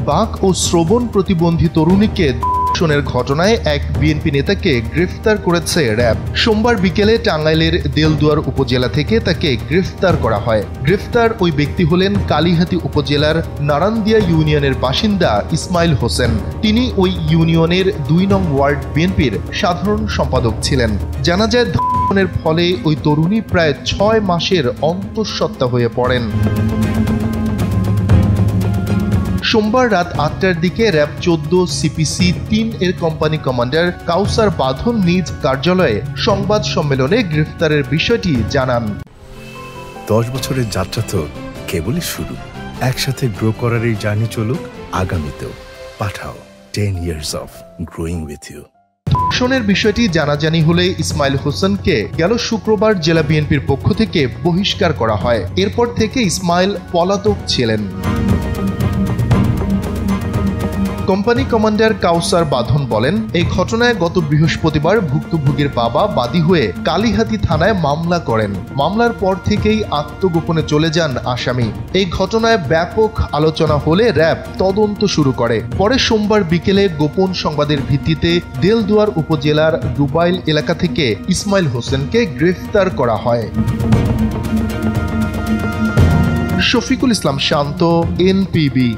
বাক ও শ্রবণ প্রতিবন্ধী তরুণীকে ধর্ষণের ঘটনায় এক বিএনপি নেতাকে গ্রেফতার করেছে র্যাব। সোমবার বিকেলে টাঙ্গাইলের দেলদুয়ার উপজেলা থেকে তাকে গ্রেফতার করা হয়। গ্রেফতার ওই ব্যক্তি হলেন কালিহাতী উপজেলার নারান্দিয়া ইউনিয়নের বাসিন্দা ইসমাইল হোসেন। তিনি ওই ইউনিয়নের ২ নং ওয়ার্ড বিএনপির সাধারণ সম্পাদক ছিলেন। জানা যায়, ধর্ষণের ফলে ওই তরুণী প্রায় ৬ মাসের অন্তঃসত্ত্বা হয়ে পড়েন। সোমবার রাত ৮টার দিকে র্যাব ১৪ সিপিসি ৩ এর কোম্পানি কমান্ডার কাউসার বাঁধন নিজ কার্যালয়ে সংবাদ সম্মেলনে গ্রেফতারের বিষয়টি জানান। ১০ বছরের যাত্রা তো কেবলই শুরু। একসাথে গ্রো করার এই জার্নি চলুক আগামীতেও। পাঠাও 10 years of growing with you। ধর্ষণের বিষয়টি জানাজানি হলে ইসমাইল হোসেনকে গেল শুক্রবার জেলা বিএনপির পক্ষ থেকে বহিষ্কার করা হয়। এরপর থেকে ইসমাইল পলাতক ছিলেন। কোম্পানি কমান্ডার কাউসার বাঁধন বলেন, এই ঘটনায় গত বৃহস্পতিবার ভুক্তভোগীর বাবা বাদী হয়ে কালিহাতী থানায় মামলা করেন। মামলার পর থেকেই আত্মগোপনে চলে যান আসামি। এই ঘটনায় ব্যাপক আলোচনা হলে র্যাব তদন্ত শুরু করে। পরে সোমবার বিকেলে গোপন সংবাদের ভিত্তিতে দেলদুয়ার উপজেলার ডুবাইল এলাকা থেকে ইসমাইল হোসেনকে গ্রেফতার করা হয়। শফিকুল ইসলাম শান্ত, এনপিবি।